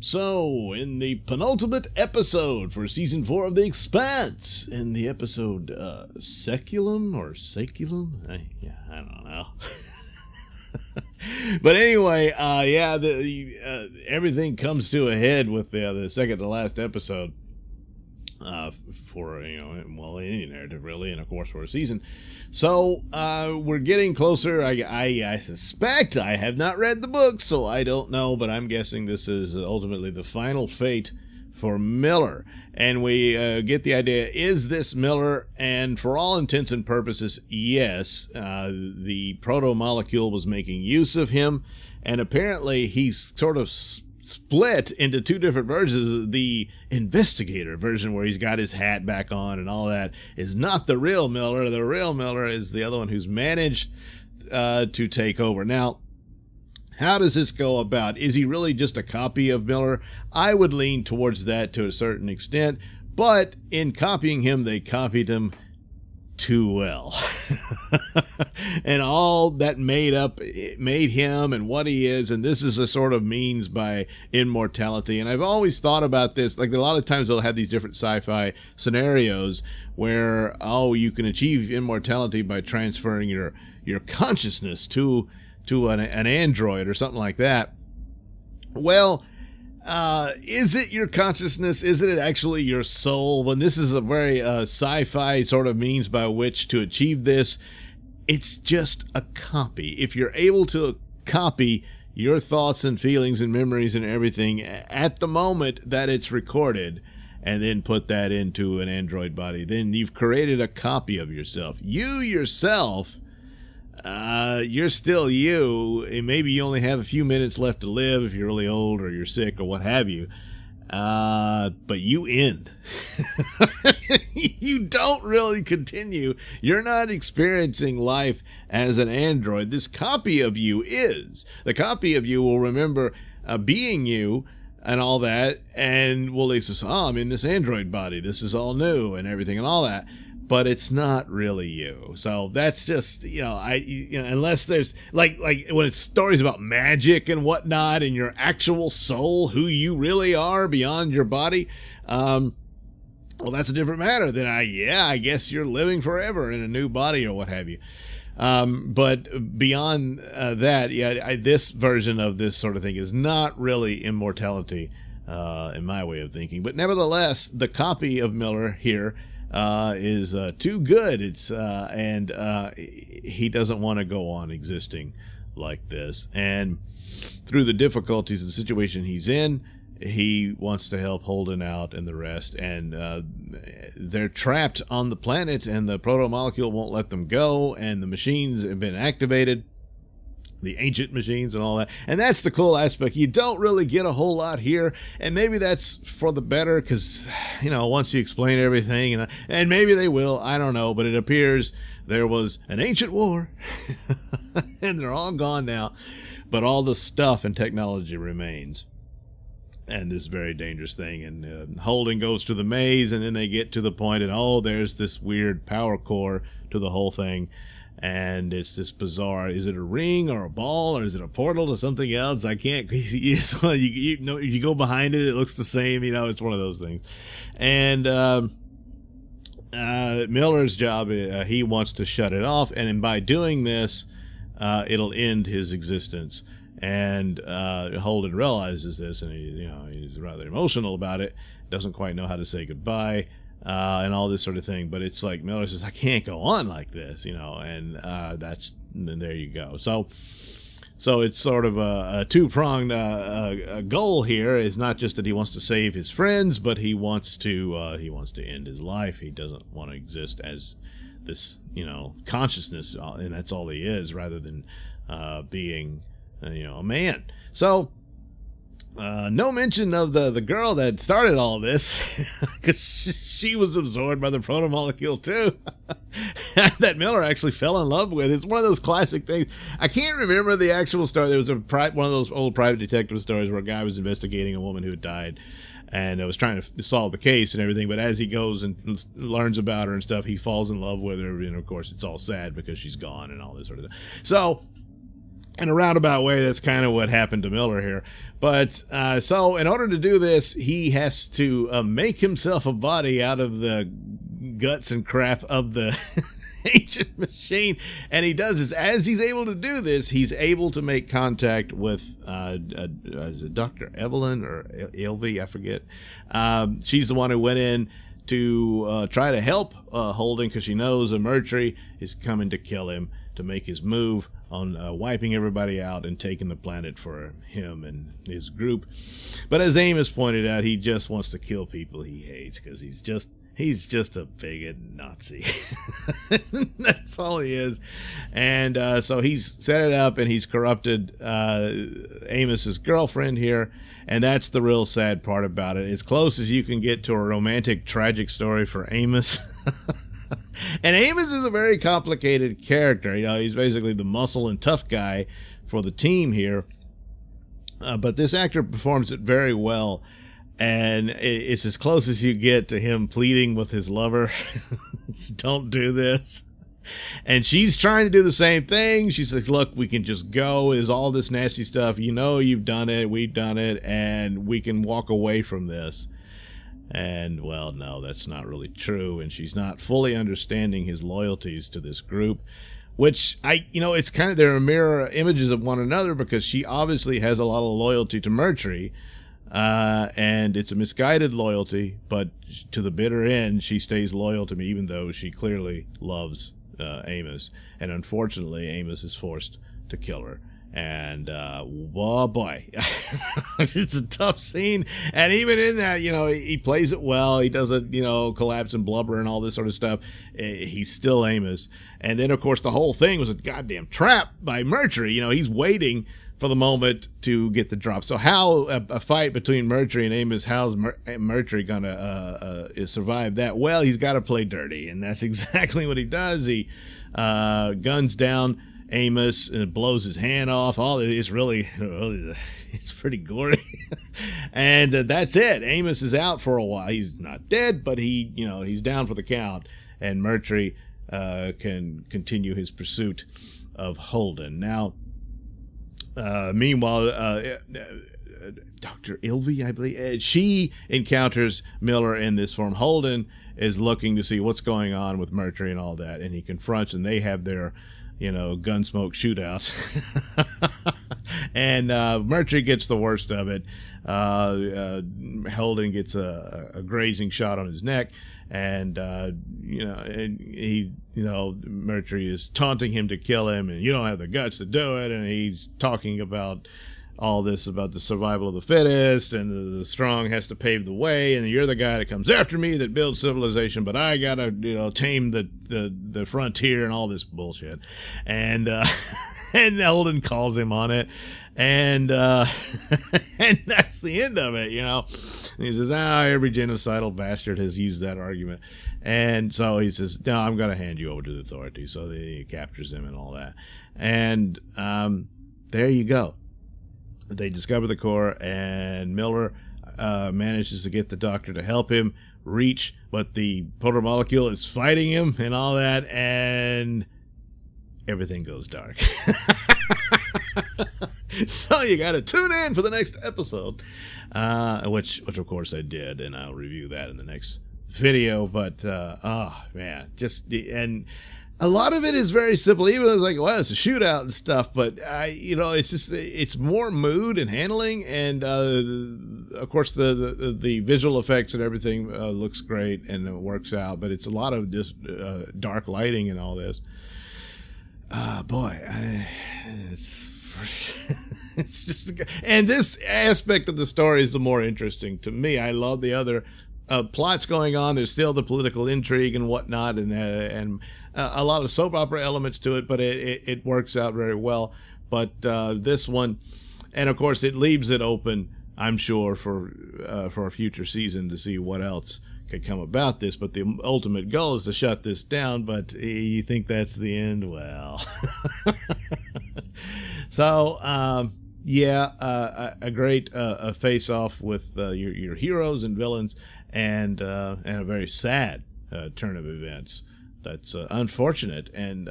So, in the penultimate episode for season 4 of The Expanse, in the episode Saeculum or Saeculum? I don't know. But anyway, everything comes to a head with the second to last episode for any narrative really, and of course for a season. So we're getting closer. I suspect, I have not read the book, so I don't know, but I'm guessing this is ultimately the final fate for Miller. And we get the idea, is this Miller? And for all intents and purposes, yes. The proto-molecule was making use of him, and apparently he's sort of split into two different versions. The investigator version, where he's got his hat back on and all that, is not the real Miller. The real Miller is the other one who's managed to take over. Now, how does this go about? Is he really just a copy of Miller? I would lean towards that to a certain extent, but in copying him, they copied him too well. And all that made him and what he is, and this is a sort of means by immortality. And I've always thought about this, like a lot of times they'll have these different sci-fi scenarios where, you can achieve immortality by transferring your consciousness to an android or something like that. Well, is it your consciousness? Is it actually your soul? When this is a very sci-fi sort of means by which to achieve this, it's just a copy. If you're able to copy your thoughts and feelings and memories and everything at the moment that it's recorded, and then put that into an android body, then you've created a copy of yourself. You yourself, you're still you, and maybe you only have a few minutes left to live if you're really old or you're sick or what have you, but you end. You don't really continue. You're not experiencing life as an android. This copy of you is. The copy of you will remember being you and all that, and will say, I'm in this android body, this is all new and everything and all that. But it's not really you. So that's just, unless there's like when it's stories about magic and whatnot and your actual soul, who you really are beyond your body, well, that's a different matter. Then I guess you're living forever in a new body or what have you. But beyond that, this version of this sort of thing is not really immortality in my way of thinking. But nevertheless, the copy of Miller here is too good. It's and he doesn't want to go on existing like this. And through the difficulties of the situation he's in, he wants to help Holden out and the rest. And they're trapped on the planet, and the proto-molecule won't let them go, and the machines have been activated, the ancient machines and all that. And that's the cool aspect. You don't really get a whole lot here, and maybe that's for the better, because once you explain everything, and maybe they will, I don't know, but it appears there was an ancient war and they're all gone now, but all the stuff and technology remains. And this very dangerous thing, and Holden goes to the maze, and then they get to the point, and there's this weird power core to the whole thing. And it's this bizarre, is it a ring or a ball, or is it a portal to something else? I can't, you go behind it, it looks the same, it's one of those things. And Miller's job, he wants to shut it off, and by doing this, it'll end his existence. And Holden realizes this, and he's rather emotional about it, doesn't quite know how to say goodbye. And all this sort of thing, but it's like Miller says, I can't go on like this, and and there you go. So it's sort of a two-pronged goal here. Is not just that he wants to save his friends, but he wants to end his life. He doesn't want to exist as this consciousness, and that's all he is, rather than being a man. So no mention of the girl that started all this, because she was absorbed by the proto-molecule too. That Miller actually fell in love with. It's one of those classic things. I can't remember the actual story. There was one of those old private detective stories where a guy was investigating a woman who had died, and was trying to solve the case and everything. But as he goes and learns about her and stuff, he falls in love with her, and of course it's all sad because she's gone and all this sort of thing. So In a roundabout way, that's kind of what happened to Miller here. But so in order to do this, he has to make himself a body out of the guts and crap of the ancient machine. And he does this. As he's able to do this, he's able to make contact with is it Dr. Evelyn or Ilvy? I forget. She's the one who went in to try to help Holden, because she knows a Mercury is coming to kill him, to make his move on wiping everybody out and taking the planet for him and his group. But as Amos pointed out, he just wants to kill people he hates, because he's just a bigot Nazi. That's all he is. And so he's set it up, and he's corrupted Amos's girlfriend here. And that's the real sad part about it. As close as you can get to a romantic, tragic story for Amos. And Amos is a very complicated character. You know, he's basically the muscle and tough guy for the team here. But this actor performs it very well. And it's as close as you get to him pleading with his lover, don't do this. And she's trying to do the same thing. She says, look, we can just go. Is all this nasty stuff. You know, you've done it. We've done it. And we can walk away from this. And, well, no, that's not really true. And she's not fully understanding his loyalties to this group, which it's kind of, they're mirror images of one another, because she obviously has a lot of loyalty to Mercury. And it's a misguided loyalty, but to the bitter end, she stays loyal to me, even though she clearly loves Amos. And unfortunately, Amos is forced to kill her. And oh boy, it's a tough scene. And even in that, he plays it well. He doesn't, collapse and blubber and all this sort of stuff. He's still Amos. And then, of course, the whole thing was a goddamn trap by Mercury. He's waiting for the moment to get the drop. So how a fight between Mercury and Amos, how's Mercury gonna survive that? Well, he's got to play dirty, and that's exactly what he does. He guns down Amos and blows his hand off. It's really it's pretty gory. And that's it. Amos is out for a while. He's not dead, but he's down for the count, and Mercury can continue his pursuit of Holden. Now, meanwhile, Dr. Ilvy, I believe, she encounters Miller in this form. Holden is looking to see what's going on with Mercury and all that, and he confronts, and they have their gunsmoke shootouts. And Mercury gets the worst of it. Holden gets a grazing shot on his neck, and Mercury is taunting him to kill him, and you don't have the guts to do it. And he's talking about all this about the survival of the fittest, and the strong has to pave the way, and you're the guy that comes after me that builds civilization, but I gotta tame the frontier and all this bullshit. And and Holden calls him on it, and and that's the end of it. And he says, every genocidal bastard has used that argument. And so he says, no, I'm going to hand you over to the authorities. So he captures him and all that. And there you go. They discover the core, and Miller manages to get the doctor to help him reach, but the proto-molecule is fighting him and all that, and everything goes dark. So you got to tune in for the next episode, which of course I did, and I'll review that in the next video. But man, and a lot of it is very simple. Even though it's like, well, it's a shootout and stuff, but it's more mood and handling, and of course the visual effects and everything looks great and it works out. But it's a lot of just dark lighting and all this. It's just, and this aspect of the story is the more interesting to me. I love the other plots going on. There's still the political intrigue and whatnot, and a lot of soap opera elements to it, but it works out very well. But this one, and of course, it leaves it open, I'm sure, for a future season to see what else could come about this. But the ultimate goal is to shut this down. But you think that's the end? Well, so a great face-off with your heroes and villains, and a very sad turn of events that's unfortunate, and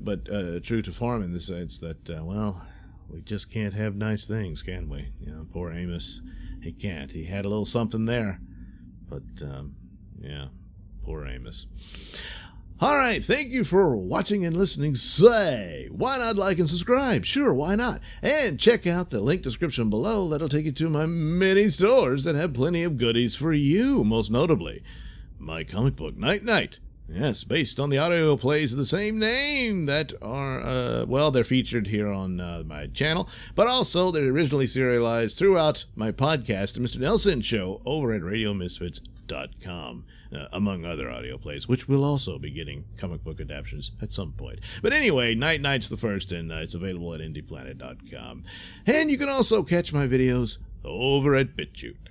but true to form in the sense that, well, we just can't have nice things, can we? You know, poor Amos, he can't. He had a little something there, but yeah, poor Amos. All right, thank you for watching and listening. Say, why not like and subscribe? Sure, why not? And check out the link description below. That'll take you to my many stores that have plenty of goodies for you, most notably my comic book, Night Night. Yes, based on the audio plays of the same name that are, well, they're featured here on my channel, but also they're originally serialized throughout my podcast, the Mr Nailsin Show, over at RadioMisfits.com. Among other audio plays, which will also be getting comic book adaptions at some point. But anyway, Night Night's the first, and it's available at IndiePlanet.com. And you can also catch my videos over at BitChute.